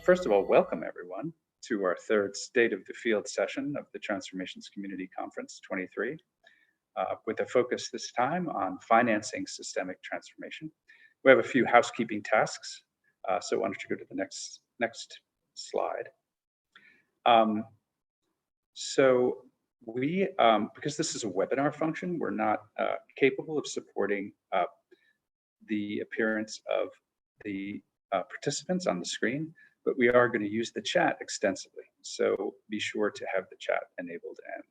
First of all, welcome everyone to our third State of the Field session of the Transformations Community Conference 23, with a focus this time on financing systemic transformation. We have a few housekeeping tasks, so why don't you go to the next slide. Because this is a webinar function, we're not capable of supporting the appearance of the participants on the screen, but we are going to use the chat extensively. So be sure to have the chat enabled and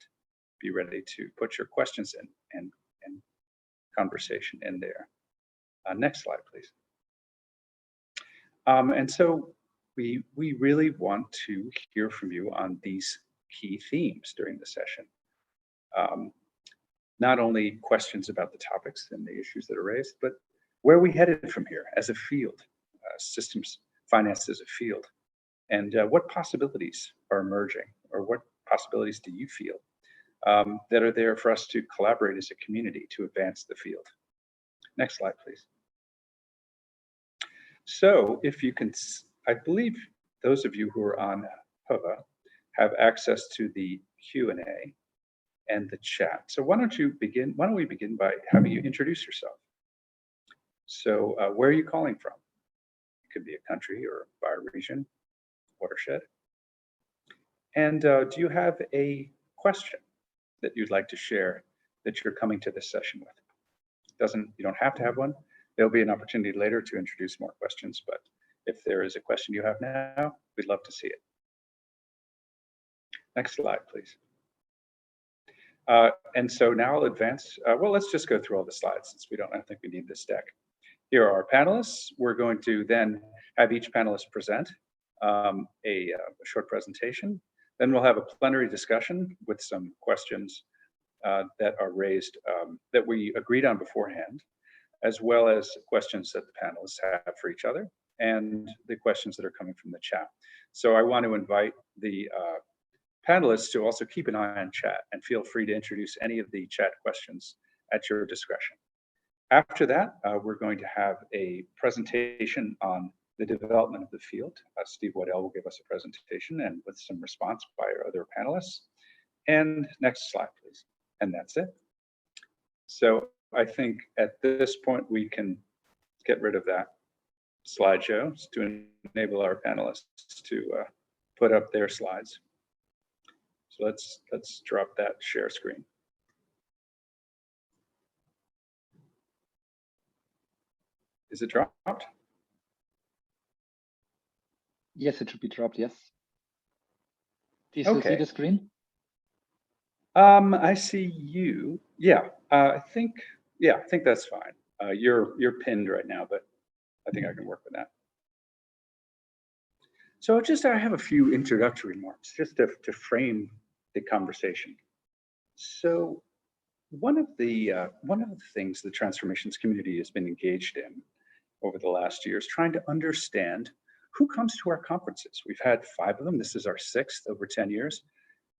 be ready to put your questions in and conversation in there. Next slide, please. And so we really want to hear from you on these key themes during the session. Not only questions about the topics and the issues that are raised, but where are we headed from here as a field, systems finance as a field, and what possibilities are emerging, or what possibilities do you feel that are there for us to collaborate as a community to advance the field? Next slide, please. So if you can, I believe those of you who are on HOVA have access to the Q&A and the chat. So why don't we begin by having you introduce yourself? So where are you calling from? It could be a country or a region, watershed. And do you have a question that you'd like to share that you're coming to this session with? You don't have to have one. There'll be an opportunity later to introduce more questions, but if there is a question you have now, we'd love to see it. Next slide, please. And so now I'll advance. Well, let's just go through all the slides since I don't think we need this deck. Here are our panelists. We're going to then have each panelist present a short presentation. Then we'll have a plenary discussion with some questions that are raised that we agreed on beforehand, as well as questions that the panelists have for each other and the questions that are coming from the chat. So I want to invite the panelists to also keep an eye on chat and feel free to introduce any of the chat questions at your discretion. After that, we're going to have a presentation on the development of the field. Steve Waddell will give us a presentation and with some response by our other panelists. And next slide, please. And that's it. So I think at this point, we can get rid of that slideshow to enable our panelists to put up their slides. So let's drop that share screen. Is it dropped? Yes, it should be dropped, yes. Do you still see the screen? I see you. Yeah, I think that's fine. You're pinned right now, but I think I can work with that. So I have a few introductory remarks just to frame the conversation. So one of the things the transformations community has been engaged in over the last year is trying to understand who comes to our conferences. We've had 5 of them. This is our 6th over 10 years.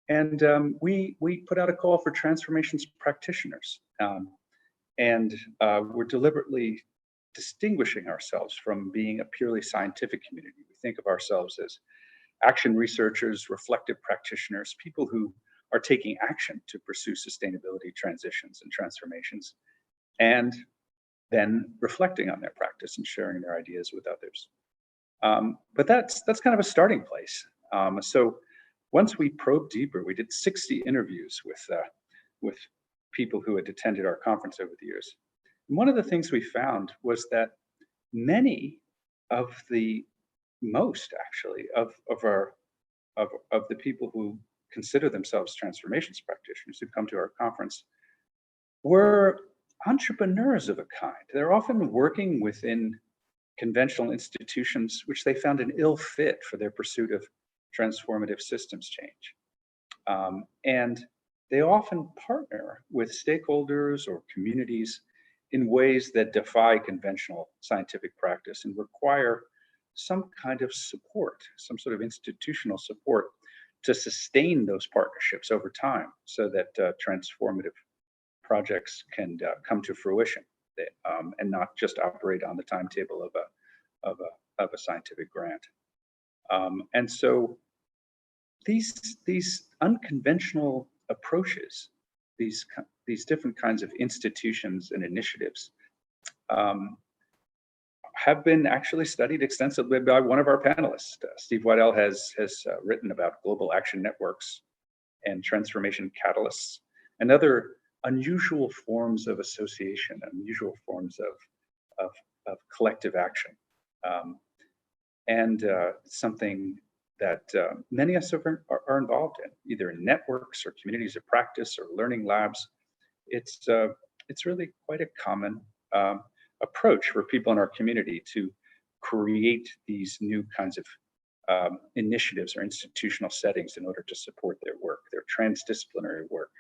And we put out a call for transformations practitioners. We're deliberately distinguishing ourselves from being a purely scientific community. We think of ourselves as action researchers, reflective practitioners, people who are taking action to pursue sustainability transitions and transformations, and then reflecting on their practice and sharing their ideas with others. But that's kind of a starting place. So once we probed deeper, we did 60 interviews with people who had attended our conference over the years. And one of the things we found was that most of the people who consider themselves transformations practitioners who come to our conference were entrepreneurs of a kind. They're often working within conventional institutions which they found an ill fit for their pursuit of transformative systems change. And they often partner with stakeholders or communities in ways that defy conventional scientific practice and require some kind of support, some sort of institutional support to sustain those partnerships over time so that transformative projects can come to fruition and not just operate on the timetable of a scientific grant. And so these unconventional approaches, these different kinds of institutions and initiatives, have been actually studied extensively by one of our panelists. Steve Waddell has written about global action networks and transformation catalysts and other unusual forms of association, unusual forms of collective action. And something that many of us are involved in, either in networks or communities of practice or learning labs. It's really quite a common approach for people in our community to create these new kinds of initiatives or institutional settings in order to support their work, their transdisciplinary work,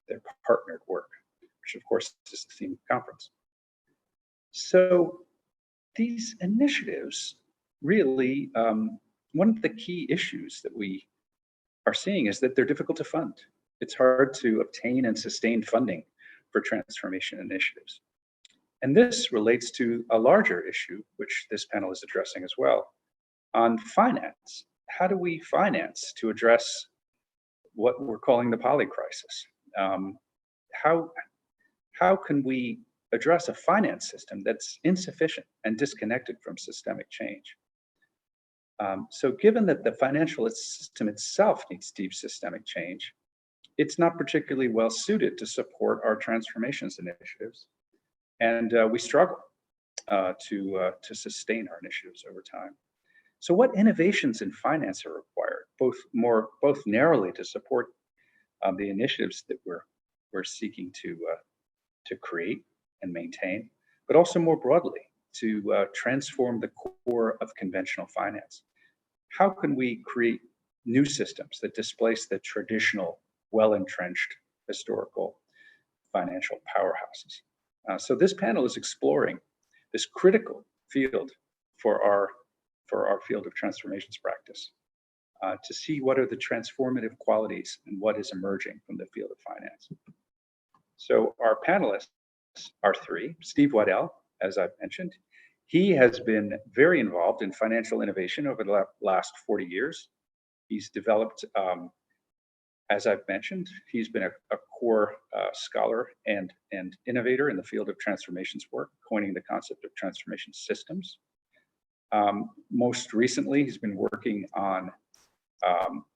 their partnered work, which of course is the theme of the conference. So these initiatives really, one of the key issues that we are seeing is that they're difficult to fund. It's hard to obtain and sustain funding for transformation initiatives. And this relates to a larger issue, which this panel is addressing as well, on finance. How do we finance to address what we're calling the polycrisis? How can we address a finance system that's insufficient and disconnected from systemic change? So given that the financial system itself needs deep systemic change, it's not particularly well suited to support our transformations initiatives. And we struggle to sustain our initiatives over time. So what innovations in finance are required, both narrowly to support the initiatives that we're seeking to create and maintain, but also more broadly to transform the core of conventional finance? How can we create new systems that displace the traditional, well-entrenched historical financial powerhouses? So this panel is exploring this critical field for our field of transformations practice, to see what are the transformative qualities and what is emerging from the field of finance. So our panelists are three. Steve Waddell, as I've mentioned, he has been very involved in financial innovation over the last 40 years. He's developed, as I've mentioned, he's been a core scholar and innovator in the field of transformations work, coining the concept of transformation systems. Most recently, he's been working on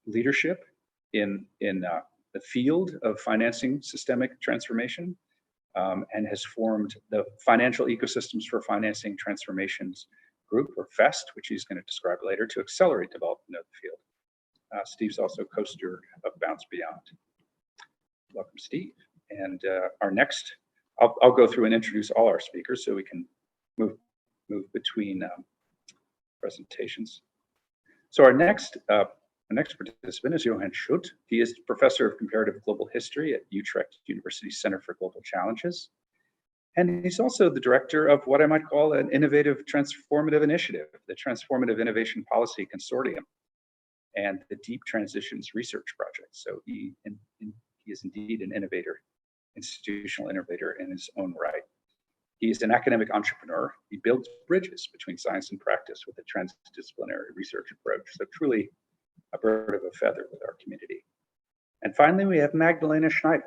leadership in the field of financing systemic transformation, and has formed the Financial Ecosystems for Financing Transformations Group, or FEST, which he's going to describe later, to accelerate development of the field. Steve's also co-steward of Bounce Beyond. Welcome, Steve. And our next, I'll go through and introduce all our speakers so we can move between presentations. So our next participant is Johan Schutt. He is professor of comparative global history at Utrecht University Center for Global Challenges. And he's also the director of what I might call an innovative transformative initiative, the Transformative Innovation Policy Consortium, and the Deep Transitions Research Project. So he is indeed an innovator, institutional innovator in his own right. He's an academic entrepreneur. He builds bridges between science and practice with a transdisciplinary research approach. So truly a bird of a feather with our community. And finally, we have Magdalena Schneider.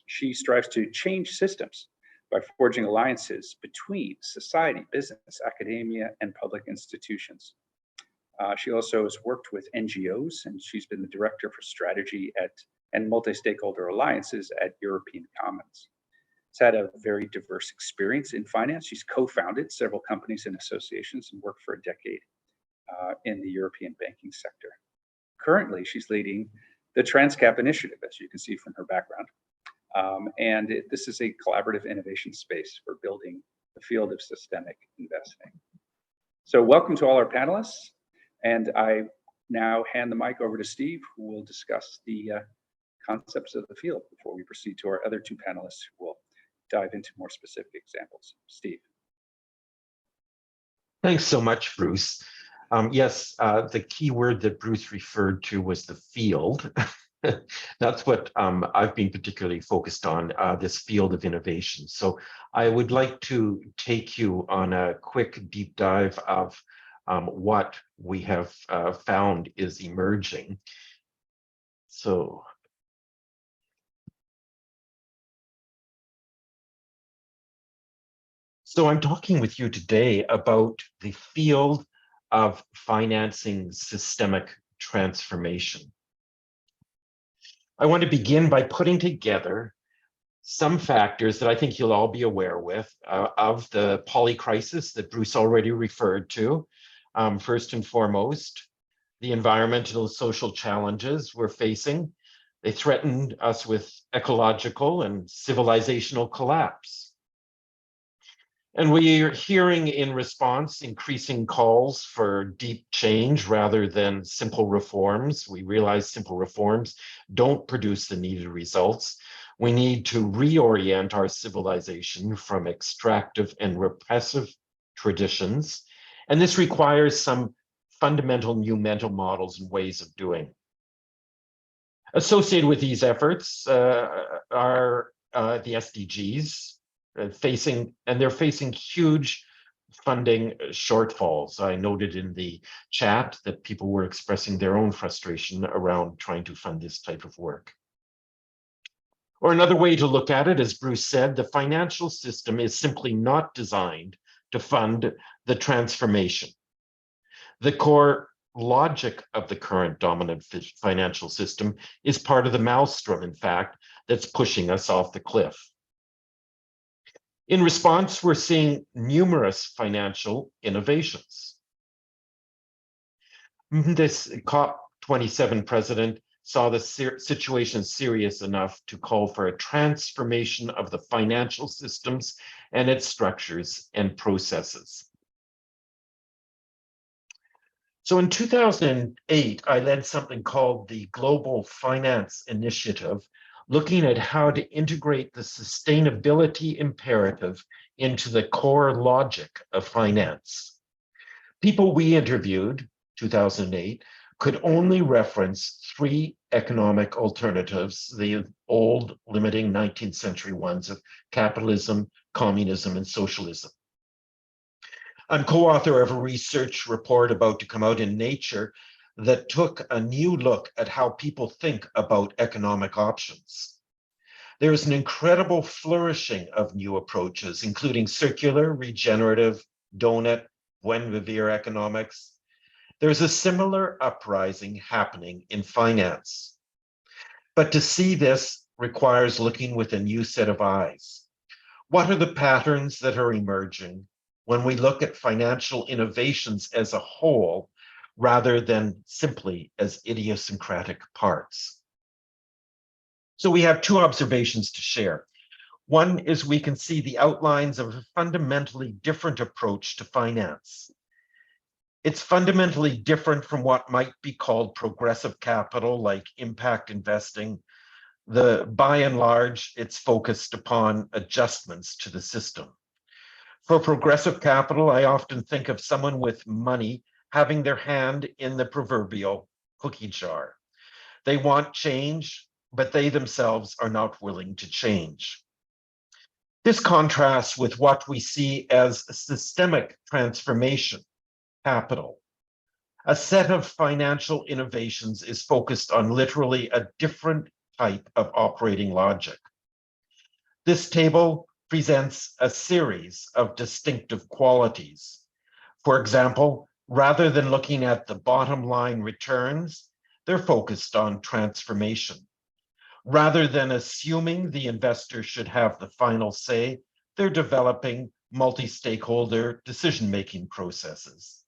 She strives to change systems by forging alliances between society, business, academia, and public institutions. She also has worked with NGOs, and she's been the director for strategy and multi-stakeholder alliances at European Commons. She's had a very diverse experience in finance. She's co-founded several companies and associations and worked for a decade in the European banking sector. Currently, she's leading the TransCap initiative, as you can see from her background. This is a collaborative innovation space for building the field of systemic investing. So welcome to all our panelists. And I now hand the mic over to Steve, who will discuss the concepts of the field before we proceed to our other two panelists who will dive into more specific examples. Steve. Thanks so much, Bruce. Yes, the key word that Bruce referred to was the field. That's what I've been particularly focused on, this field of innovation. So I would like to take you on a quick deep dive of what we have found is emerging. So I'm talking with you today about the field of financing systemic transformation. I want to begin by putting together some factors that I think you'll all be aware with of the polycrisis that Bruce already referred to. First and foremost, the environmental and social challenges we're facing. They threaten us with ecological and civilizational collapse. And we are hearing in response increasing calls for deep change rather than simple reforms. We realize simple reforms don't produce the needed results. We need to reorient our civilization from extractive and repressive traditions. And this requires some fundamental new mental models and ways of doing. Associated with these efforts are the SDGs, they're facing huge funding shortfalls. I noted in the chat that people were expressing their own frustration around trying to fund this type of work. Or another way to look at it, as Bruce said, the financial system is simply not designed to fund the transformation. The core logic of the current dominant financial system is part of the maelstrom, in fact, that's pushing us off the cliff. In response, we're seeing numerous financial innovations. This CoP27 President saw the situation serious enough to call for a transformation of the financial systems and its structures and processes. So in 2008, I led something called the Global Finance Initiative, looking at how to integrate the sustainability imperative into the core logic of finance. People we interviewed, 2008, could only reference three economic alternatives, the old limiting 19th century ones of capitalism, communism, and socialism. I'm co-author of a research report about to come out in Nature that took a new look at how people think about economic options. There is an incredible flourishing of new approaches, including circular, regenerative, donut, buen vivir economics. There's a similar uprising happening in finance. But to see this requires looking with a new set of eyes. What are the patterns that are emerging when we look at financial innovations as a whole, rather than simply as idiosyncratic parts? So we have two observations to share. One is we can see the outlines of a fundamentally different approach to finance. It's fundamentally different from what might be called progressive capital, like impact investing. By and large, it's focused upon adjustments to the system. For progressive capital, I often think of someone with money having their hand in the proverbial cookie jar. They want change, but they themselves are not willing to change. This contrasts with what we see as systemic transformation capital. A set of financial innovations is focused on literally a different type of operating logic. This table presents a series of distinctive qualities. For example, rather than looking at the bottom line returns, they're focused on transformation. Rather than assuming the investor should have the final say, they're developing multi-stakeholder decision-making processes.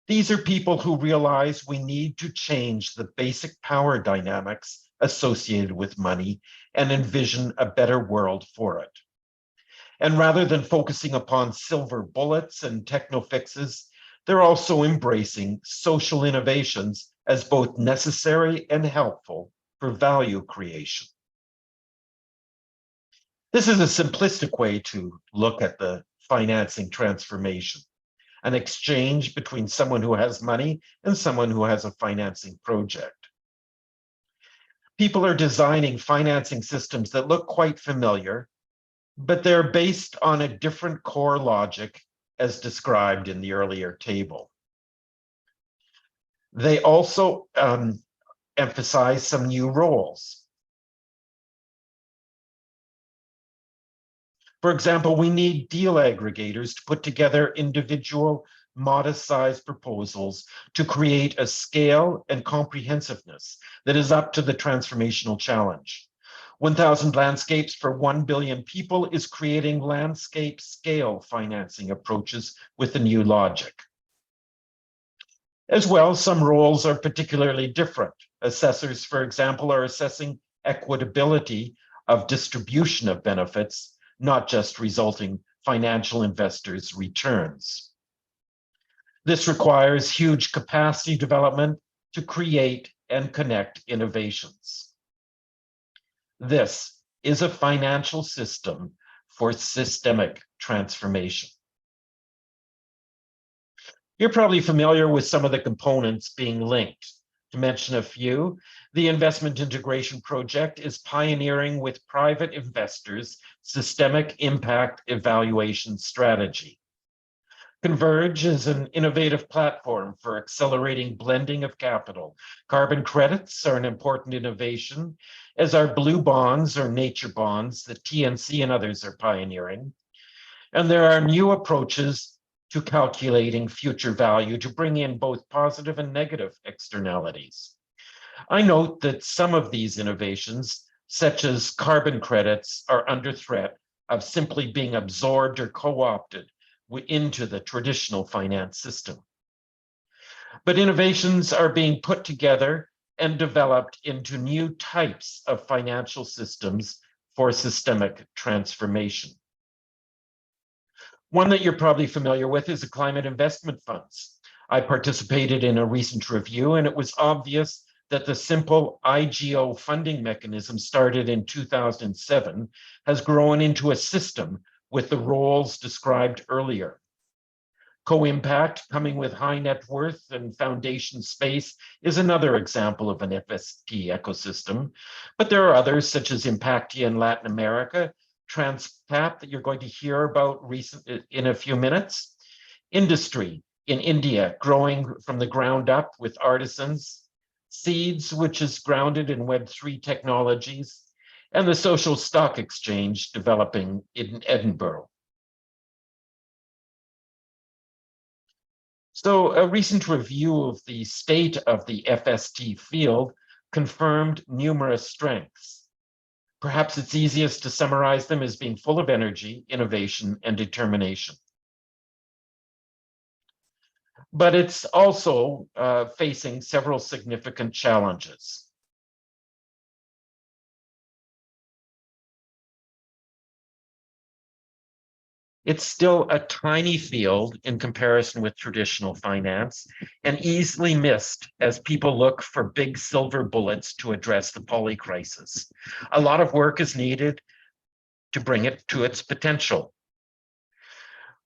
These are people who realize we need to change the basic power dynamics associated with money and envision a better world for it. And rather than focusing upon silver bullets and techno fixes, they're also embracing social innovations as both necessary and helpful for value creation. This is a simplistic way to look at the financing transformation, an exchange between someone who has money and someone who has a financing project. People are designing financing systems that look quite familiar, but they're based on a different core logic as described in the earlier table. They also emphasize some new roles. For example, we need deal aggregators to put together individual modest-sized proposals to create a scale and comprehensiveness that is up to the transformational challenge. 1,000 landscapes for 1 billion people is creating landscape scale financing approaches with a new logic. As well, some roles are particularly different. Assessors, for example, are assessing equitability of distribution of benefits, not just resulting financial investors' returns. This requires huge capacity development to create and connect innovations. This is a financial system for systemic transformation. You're probably familiar with some of the components being linked. To mention a few, the Investment Integration Project is pioneering with private investors systemic impact evaluation strategy. Converge is an innovative platform for accelerating blending of capital. Carbon credits are an important innovation, as are blue bonds or nature bonds that TNC and others are pioneering. And there are new approaches to calculating future value to bring in both positive and negative externalities. I note that some of these innovations, such as carbon credits, are under threat of simply being absorbed or co-opted into the traditional finance system. But innovations are being put together and developed into new types of financial systems for systemic transformation. One that you're probably familiar with is the climate investment funds. I participated in a recent review, and it was obvious that the simple IGO funding mechanism started in 2007 has grown into a system with the roles described earlier. Co-impact, coming with high net worth and foundation space, is another example of an FSP ecosystem, but there are others such as Impactia in Latin America, TransPap that you're going to hear about in a few minutes, industry in India growing from the ground up with artisans, Seeds, which is grounded in Web3 technologies, and the social stock exchange developing in Edinburgh. So a recent review of the state of the FST field confirmed numerous strengths. Perhaps it's easiest to summarize them as being full of energy, innovation, and determination. But it's also facing several significant challenges. It's still a tiny field in comparison with traditional finance and easily missed as people look for big silver bullets to address the polycrisis. A lot of work is needed to bring it to its potential.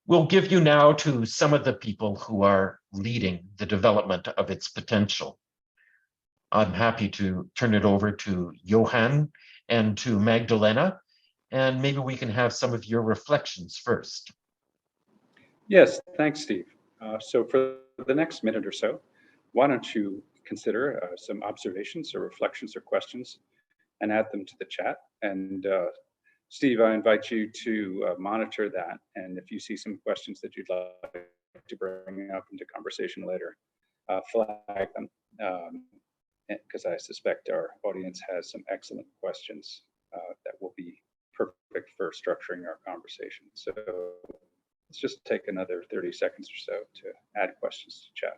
We'll give you now to some of the people who are leading the development of its potential. I'm happy to turn it over to Johan and to Magdalena, and maybe we can have some of your reflections first. Yes, thanks, Steve. So for the next minute or so, why don't you consider some observations or reflections or questions and add them to the chat. And Steve, I invite you to monitor that. And if you see some questions that you'd like to bring up into conversation later, flag them, because I suspect our audience has some excellent questions that will be perfect for structuring our conversation. So let's just take another 30 seconds or so to add questions to chat.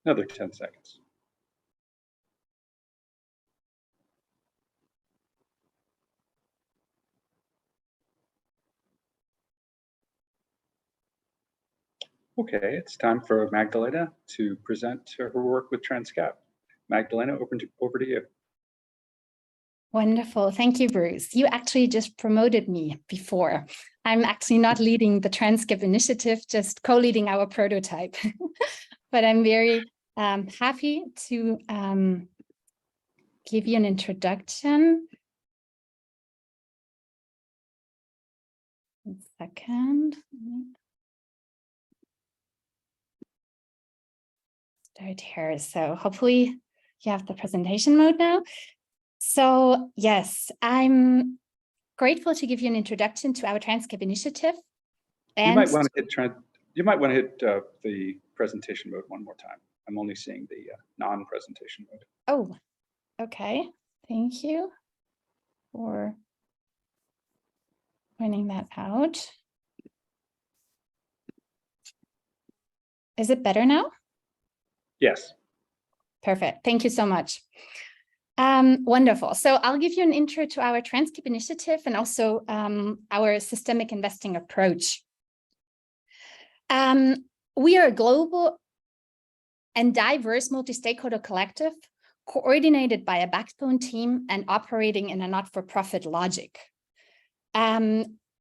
Another 10 seconds. Okay, it's time for Magdalena to present her work with Transcap. Magdalena, over to you. Wonderful. Thank you, Bruce. You actually just promoted me before. I'm actually not leading the Transcap initiative, just co-leading our prototype. But I'm very happy to give you an introduction. One second. Start here. So hopefully you have the presentation mode now. So yes, I'm grateful to give you an introduction to our Transcap initiative. And you might want to hit the presentation mode one more time. I'm only seeing the non-presentation mode. Oh, okay. Thank you for pointing that out. Is it better now? Yes. Perfect. Thank you so much. Wonderful. So I'll give you an intro to our Transcap initiative and also our systemic investing approach. We are a global and diverse multi-stakeholder collective coordinated by a backbone team and operating in a not-for-profit logic.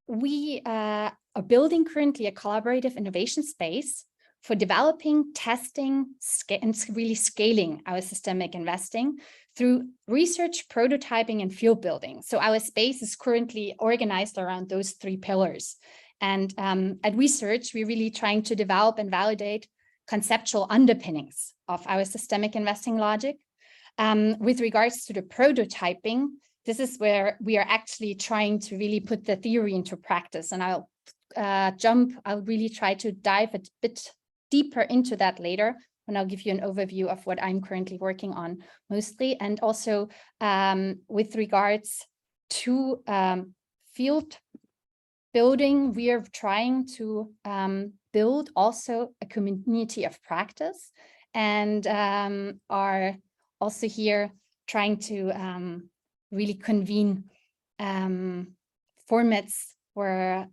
We are building currently a collaborative innovation space for developing, testing, and really scaling our systemic investing through research, prototyping, and field building. So our space is currently organized around those three pillars. And at research, we're really trying to develop and validate conceptual underpinnings of our systemic investing logic. With regards to the prototyping, this is where we are actually trying to really put the theory into practice. And I'll really try to dive a bit deeper into that later, and I'll give you an overview of what I'm currently working on mostly. And also with regards to field building, we are trying to build also a community of practice and are also here trying to really convene formats where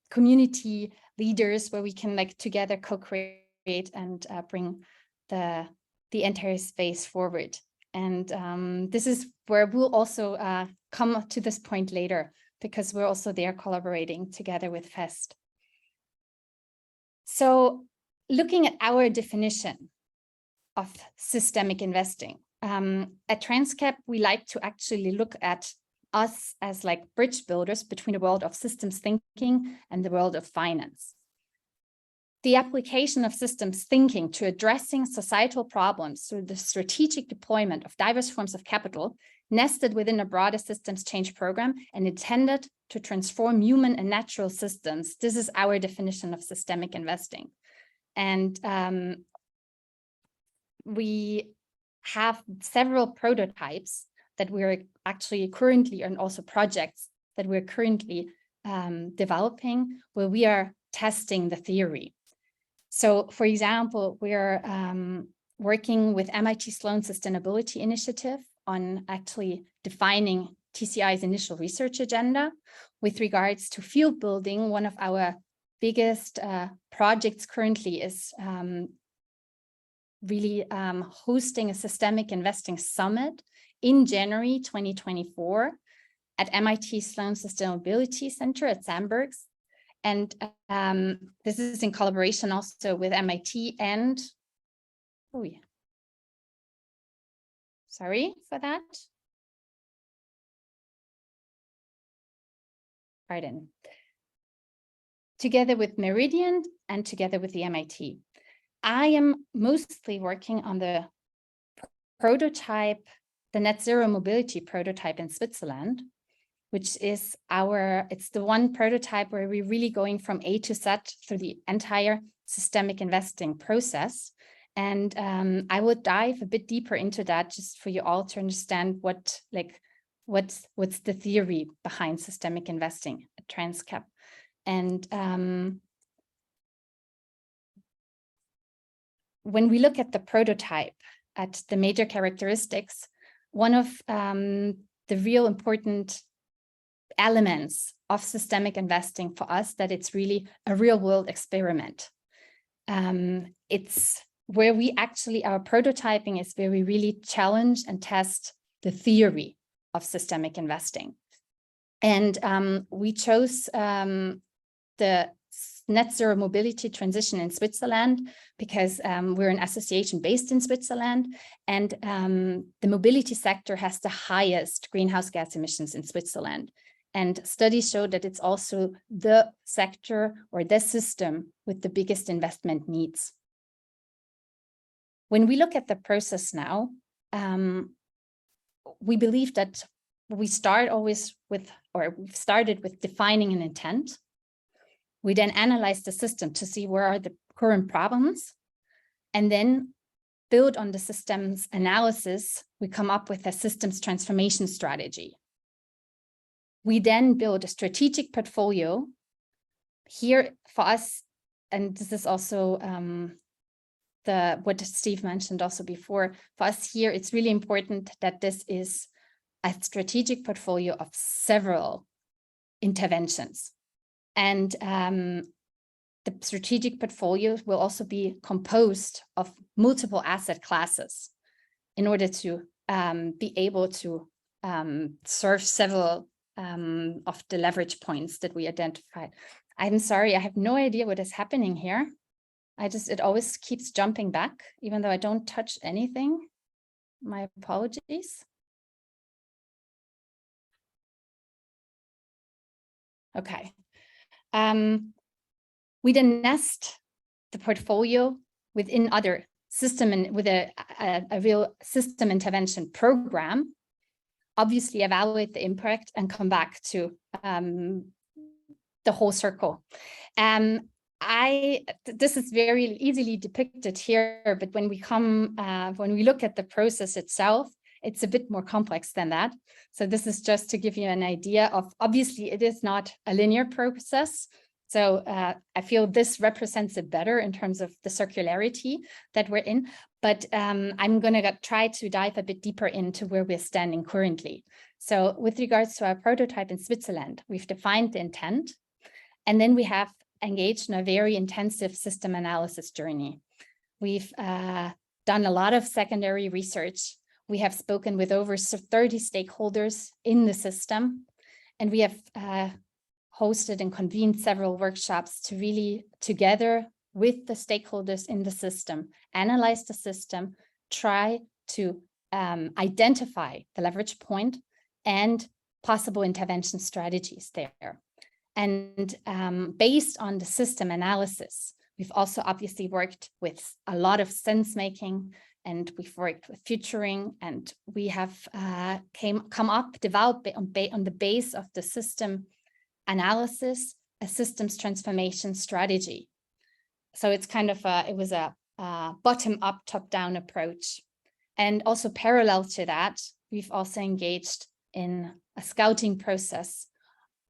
community leaders where we can together co-create and bring the entire space forward. And this is where we'll also come to this point later, because we're also there collaborating together with FEST. So looking at our definition of systemic investing, at Transcap, we like to actually look at us as bridge builders between the world of systems thinking and the world of finance. The application of systems thinking to addressing societal problems through the strategic deployment of diverse forms of capital nested within a broader systems change program and intended to transform human and natural systems. This is our definition of systemic investing. And we have several prototypes that we're actually currently, and also projects that we're currently developing, where we are testing the theory. So, for example, we're working with MIT Sloan Sustainability Initiative on actually defining TCI's initial research agenda. With regards to field building, one of our biggest projects currently is really hosting a systemic investing summit in January 2024 at MIT Sloan Sustainability Center at Sandbergs. And this is in collaboration also with MIT and, oh yeah, sorry for that. Pardon. Together with Meridian and together with the MIT. I am mostly working on the prototype, the net zero mobility prototype in Switzerland, which is it's the one prototype where we're really going from A to Z through the entire systemic investing process. And I will dive a bit deeper into that just for you all to understand what's the theory behind systemic investing at Transcap. And when we look at the prototype, at the major characteristics, one of the real important elements of systemic investing for us, that it's really a real world experiment. it's where we actually, our prototyping is where we really challenge and test the theory of systemic investing. And we chose the net zero mobility transition in Switzerland because we're an association based in Switzerland, and the mobility sector has the highest greenhouse gas emissions in Switzerland. And studies show that it's also the sector or the system with the biggest investment needs. When we look at the process now, we believe that we start always with, or we've started with defining an intent. We then analyze the system to see where are the current problems, and then build on the system's analysis, we come up with a systems transformation strategy. We then build a strategic portfolio. Here for us, and this is also what Steve mentioned also before, for us here, it's really important that this is a strategic portfolio of several interventions. And the strategic portfolio will also be composed of multiple asset classes in order to be able to serve several of the leverage points that we identified. I'm sorry, I have no idea what is happening here. It always keeps jumping back, even though I don't touch anything. My apologies. Okay. We then nest the portfolio within other system and with a real system intervention program, obviously evaluate the impact and come back to the whole circle. This is very easily depicted here, but when we look at the process itself, it's a bit more complex than that. So this is just to give you an idea of, obviously it is not a linear process. So I feel this represents it better in terms of the circularity that we're in, but I'm going to try to dive a bit deeper into where we're standing currently. So with regards to our prototype in Switzerland, we've defined the intent, and then we have engaged in a very intensive system analysis journey. We've done a lot of secondary research. We have spoken with over 30 stakeholders in the system, and we have hosted and convened several workshops to really, together with the stakeholders in the system, analyze the system, try to identify the leverage point and possible intervention strategies there. And based on the system analysis, we've also obviously worked with a lot of sense making, and we've worked with futuring, and we have developed on the base of the system analysis, a systems transformation strategy. So it's kind of it was a bottom-up, top-down approach. And also parallel to that, we've also engaged in a scouting process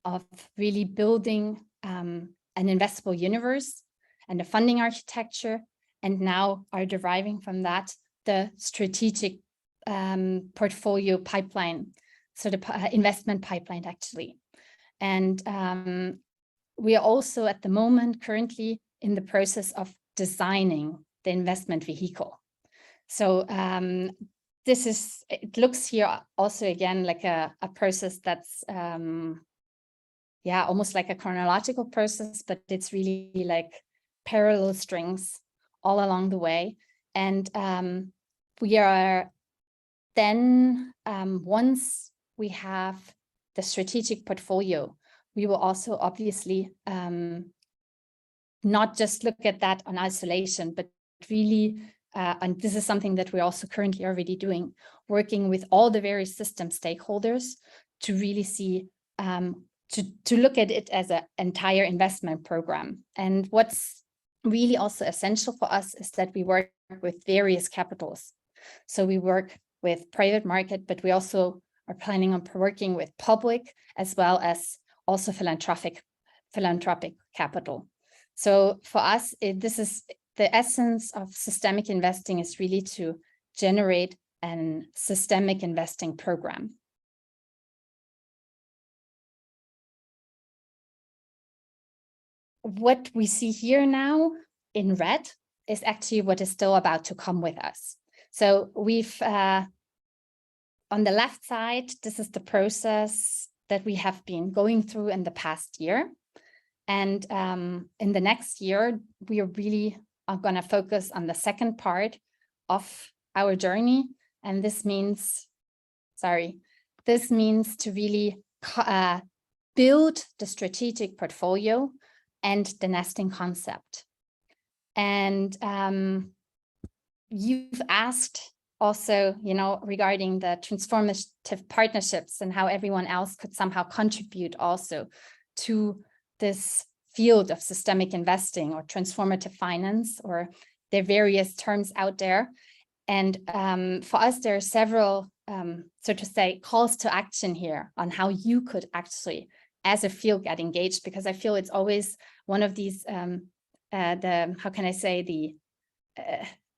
of really building an investable universe and a funding architecture, and now are deriving from that the strategic portfolio pipeline, so the investment pipeline actually. And we are also at the moment currently in the process of designing the investment vehicle. So it looks here also again like a process that's almost like a chronological process, but it's really like parallel strings all along the way. And we are then, once we have the strategic portfolio, we will also obviously not just look at that on isolation, but really, and this is something that we're also currently already doing, working with all the various system stakeholders to really see, to look at it as an entire investment program. And what's really also essential for us is that we work with various capitals. So we work with private market, but we also are planning on working with public as well as also philanthropic capital. So for us, this is the essence of systemic investing, is really to generate a systemic investing program. What we see here now in red is actually what is still about to come with us. So we've, on the left side, this is the process that we have been going through in the past year. And in the next year, we are really going to focus on the second part of our journey. And this means, this means to really build the strategic portfolio and the nesting concept. And you've asked also, you know, regarding the transformative partnerships and how everyone else could somehow contribute also to this field of systemic investing or transformative finance, or there are various terms out there. And for us, there are several, so to say, calls to action here on how you could actually, as a field, get engaged, because I feel it's always one of these, how can I say,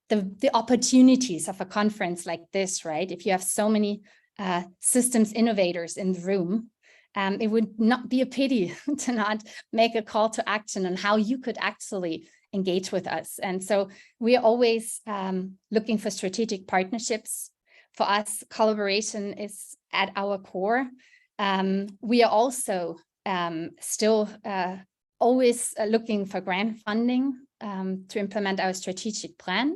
the opportunities of a conference like this, right? If you have so many systems innovators in the room, it would not be a pity to not make a call to action on how you could actually engage with us. And so we are always looking for strategic partnerships. For us, collaboration is at our core. We are also still always looking for grant funding to implement our strategic plan.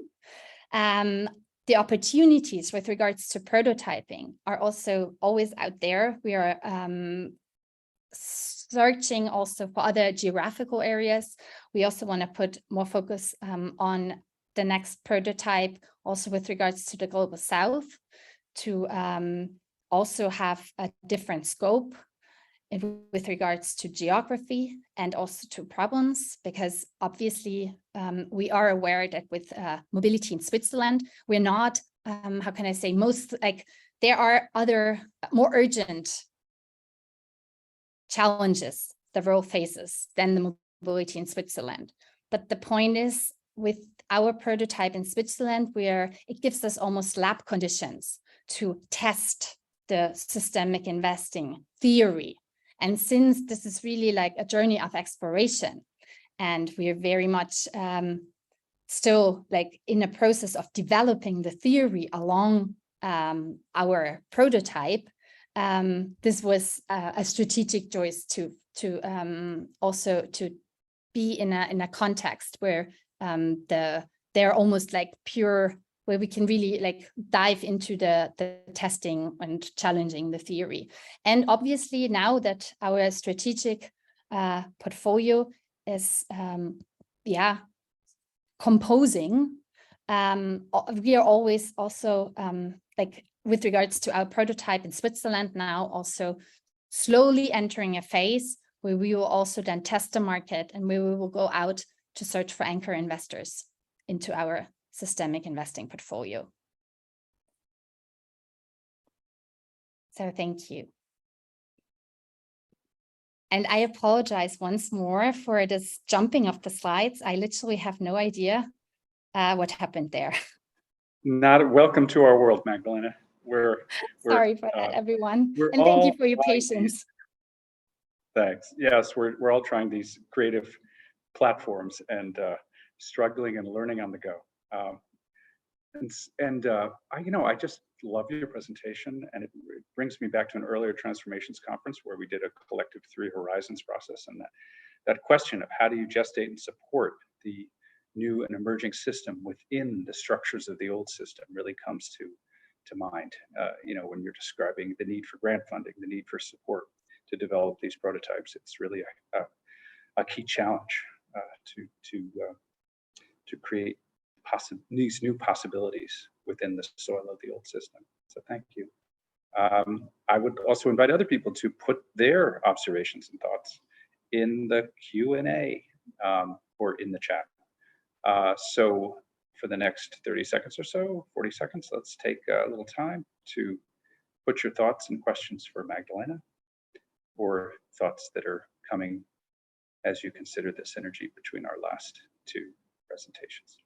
The opportunities with regards to prototyping are also always out there. We are searching also for other geographical areas. We also want to put more focus on the next prototype, also with regards to the Global South, to also have a different scope with regards to geography and also to problems, because obviously we are aware that with mobility in Switzerland, we're not, how can I say, there are other more urgent challenges the world faces than the mobility in Switzerland. But the point is, with our prototype in Switzerland, it gives us almost lab conditions to test the systemic investing theory. And since this is really like a journey of exploration, and we are very much still like in a process of developing the theory along our prototype, this was a strategic choice to also to be in a context where they're almost like pure, where we can really like dive into the testing and challenging the theory. And obviously now that our strategic portfolio is composing, we are always also like with regards to our prototype in Switzerland now also slowly entering a phase where we will also then test the market and where we will go out to search for anchor investors into our systemic investing portfolio. So thank you. And I apologize once more for this jumping of the slides. I literally have no idea what happened there. Welcome to our world, Magdalena. We're sorry for that, everyone. And thank you for your patience. Thanks. Yes, we're all trying these creative platforms and struggling and learning on the go. I just love your presentation, and it brings me back to an earlier transformations conference where we did a collective 3 horizons process, and that question of how do you gestate and support the new and emerging system within the structures of the old system really comes to mind. When you're describing the need for grant funding, the need for support to develop these prototypes, it's really a key challenge to create these new possibilities within the soil of the old system. So thank you. I would also invite other people to put their observations and thoughts in the Q&A or in the chat. So for the next 30 seconds or so, 40 seconds, let's take a little time to put your thoughts and questions for Magdalena, or thoughts that are coming as you consider the synergy between our last 2 presentations.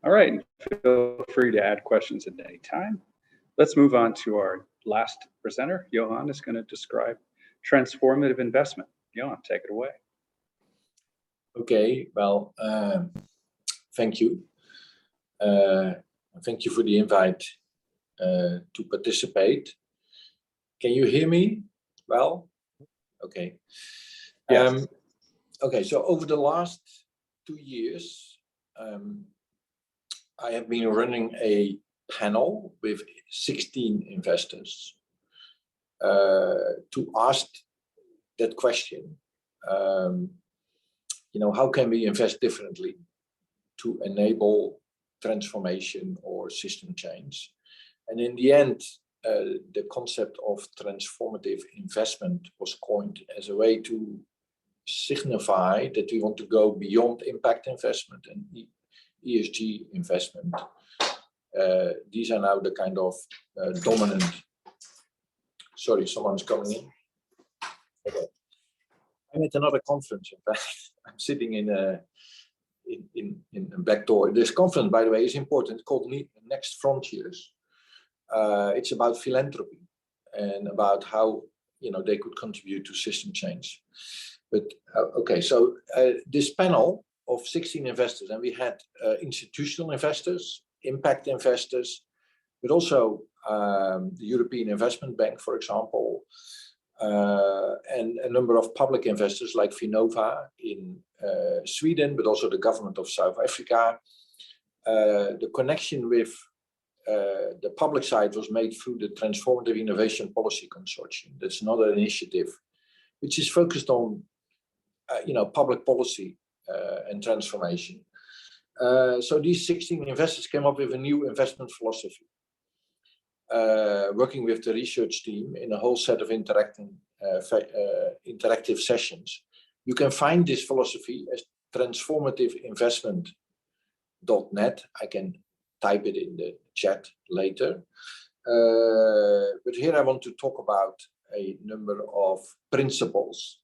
All right, feel free to add questions at any time. Let's move on to our last presenter. Johan is going to describe transformative investment. Johan, take it away. Okay, well, thank you. Thank you for the invite to participate. Can you hear me well? Okay. Yes. Okay, so over the last 2 years, I have been running a panel with 16 investors to ask that question. How can we invest differently to enable transformation or system change? And in the end, the concept of transformative investment was coined as a way to signify that we want to go beyond impact investment and ESG investment. These are now the kind of dominant. Sorry, someone's coming in. Okay. I'm at another conference. In fact, I'm sitting in a back door. This conference, by the way, is important. It's called Next Frontiers. It's about philanthropy and about how they could contribute to system change. But okay, so this panel of 16 investors, and we had institutional investors, impact investors, but also the European Investment Bank, for example, and a number of public investors like Vinnova in Sweden, but also the government of South Africa. The connection with the public side was made through the Transformative Innovation Policy Consortium. That's another initiative which is focused on public policy and transformation. So these 16 investors came up with a new investment philosophy, working with the research team in a whole set of interactive sessions. You can find this philosophy as transformativeinvestment.net. I can type it in the chat later. But here I want to talk about a number of principles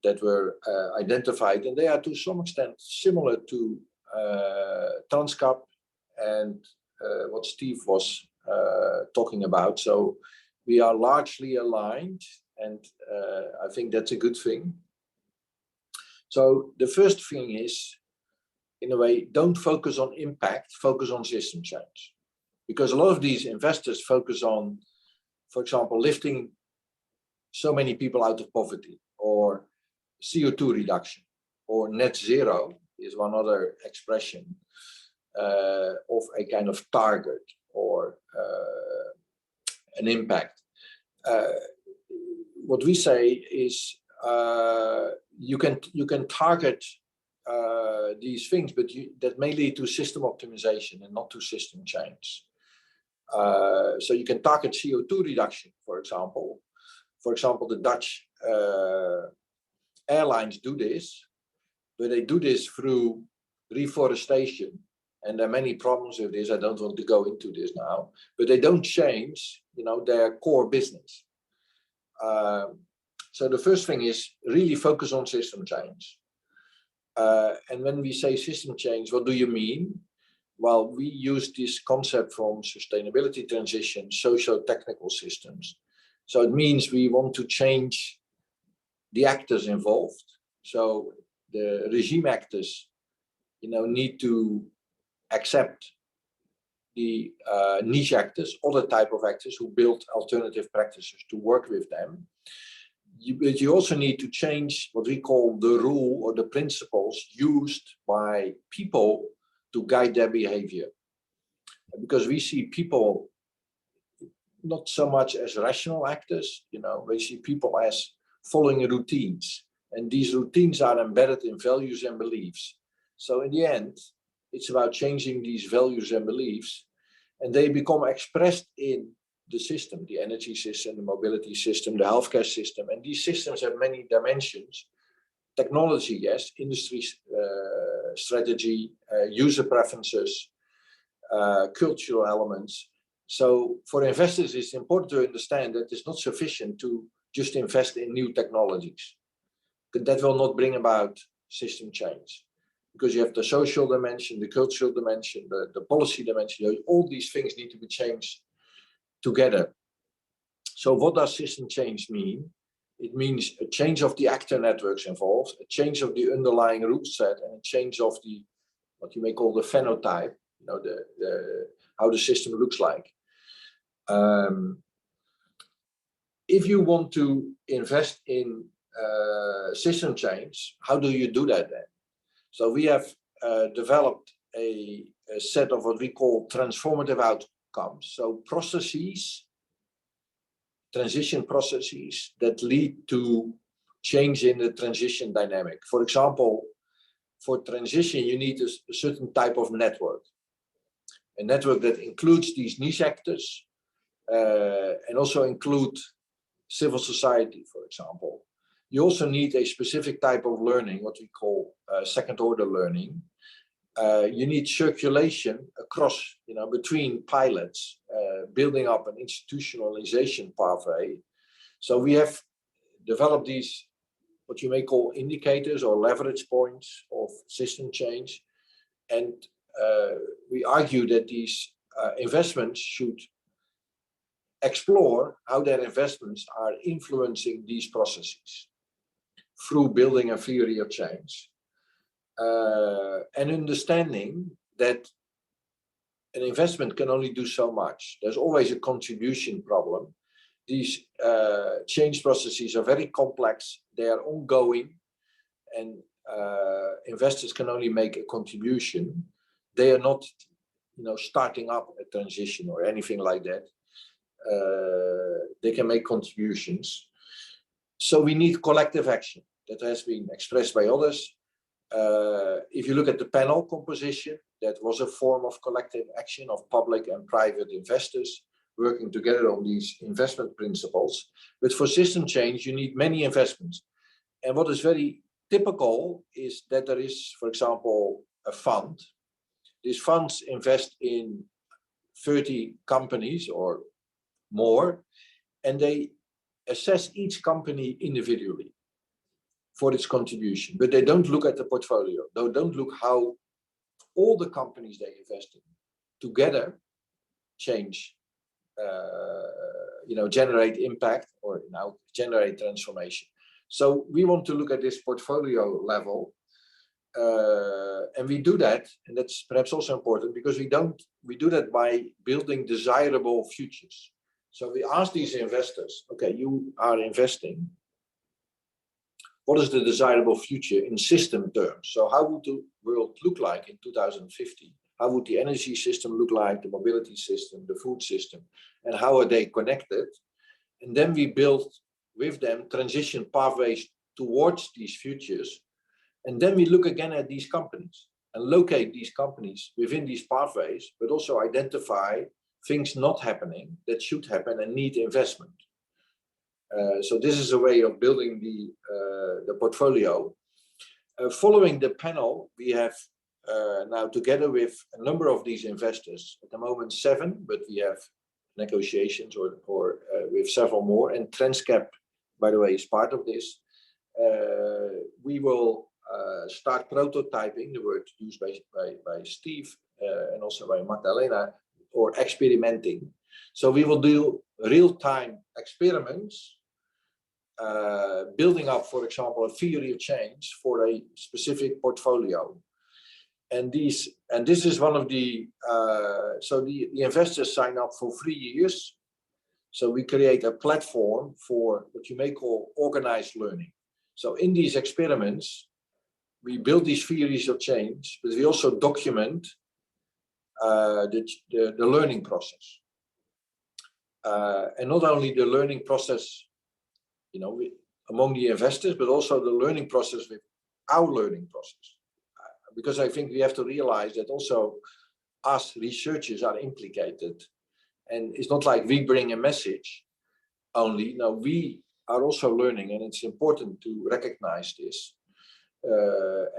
that were identified, and they are to some extent similar to Transcap and what Steve was talking about. So we are largely aligned, and I think that's a good thing. So the first thing is, in a way, don't focus on impact, focus on system change. Because a lot of these investors focus on, for example, lifting so many people out of poverty, or CO2 reduction, or net zero is one other expression of a kind of target or an impact. What we say is you can target these things, but that may lead to system optimization and not to system change. So you can target CO2 reduction, for example. For example, the Dutch airlines do this, but they do this through reforestation. And there are many problems with this. I don't want to go into this now, but they don't change, their core business. So the first thing is really focus on system change. And when we say system change, what do you mean? Well, we use this concept from sustainability transition, socio-technical systems. So it means we want to change the actors involved. So the regime actors, need to accept the niche actors, other type of actors who build alternative practices to work with them. But you also need to change what we call the rule or the principles used by people to guide their behavior. Because we see people not so much as rational actors, we see people as following routines. And these routines are embedded in values and beliefs. So in the end, it's about changing these values and beliefs, and they become expressed in the system, the energy system, the mobility system, the healthcare system. And these systems have many dimensions. Technology, yes, industry strategy, user preferences, cultural elements. So for investors, it's important to understand that it's not sufficient to just invest in new technologies. That will not bring about system change, because you have the social dimension, the cultural dimension, the policy dimension. All these things need to be changed together. So what does system change mean? It means a change of the actor networks involved, a change of the underlying rule set, and a change of the, what you may call the phenotype, you know, how the system looks like. If you want to invest in system change, how do you do that then? So we have developed a set of what we call transformative outcomes. So processes, transition processes that lead to change in the transition dynamic. For example, for transition, you need a certain type of network. A network that includes these niche actors and also include civil society, for example. You also need a specific type of learning, what we call second order learning. You need circulation across, you know, between pilots, building up an institutionalization pathway. So we have developed these, what you may call indicators or leverage points of system change. And we argue that these investments should explore how their investments are influencing these processes through building a theory of change. And understanding that an investment can only do so much. There's always a contribution problem. These change processes are very complex, they are ongoing, and investors can only make a contribution. They are not, you know, starting up a transition or anything like that. They can make contributions. So we need collective action. That has been expressed by others. If you look at the panel composition, that was a form of collective action of public and private investors working together on these investment principles. But for system change, you need many investments. And what is very typical is that there is, for example, a fund. These funds invest in 30 companies or more, and they assess each company individually for its contribution, but they don't look at the portfolio. They don't look how all the companies they invest in together change, you know, generate impact or now generate transformation. So we want to look at this portfolio level, and we do that, and that's perhaps also important because we do that by building desirable futures. So we ask these investors, okay, you are investing. What is the desirable future in system terms? So how would the world look like in 2050? How would the energy system look like, the mobility system, the food system, and how are they connected? And then we build with them transition pathways towards these futures. And then we look again at these companies and locate these companies within these pathways, but also identify things not happening that should happen and need investment. So this is a way of building the portfolio. Following the panel, we have now together with a number of these investors, at the moment 7, but we have negotiations or with several more, and Transcap, by the way, is part of this. We will start prototyping, the word used by Steve and also by Magdalena, or experimenting. So we will do real-time experiments, building up, for example, a theory of change for a specific portfolio. And this is one of the, so the investors sign up for 3 years. So we create a platform for what you may call organized learning. So in these experiments, we build these theories of change, but we also document the learning process. And not only the learning process, you know, among the investors, but also the learning process with our learning process. Because I think we have to realize that also us researchers are implicated. And it's not like we bring a message only. No, we are also learning, and it's important to recognize this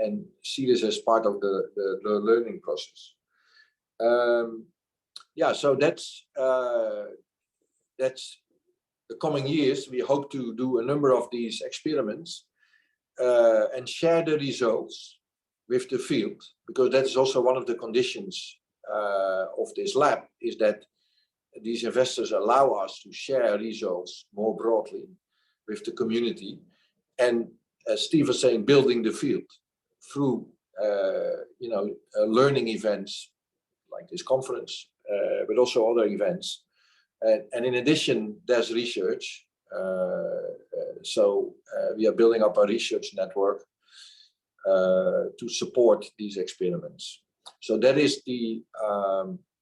and see this as part of the learning process. yeah, so that's the coming years. We hope to do a number of these experiments and share the results with the field, because that is also one of the conditions of this lab, is that these investors allow us to share results more broadly with the community. And as Steve was saying, building the field through learning events like this conference, but also other events. And in addition, there's research. So we are building up a research network to support these experiments. So that is the,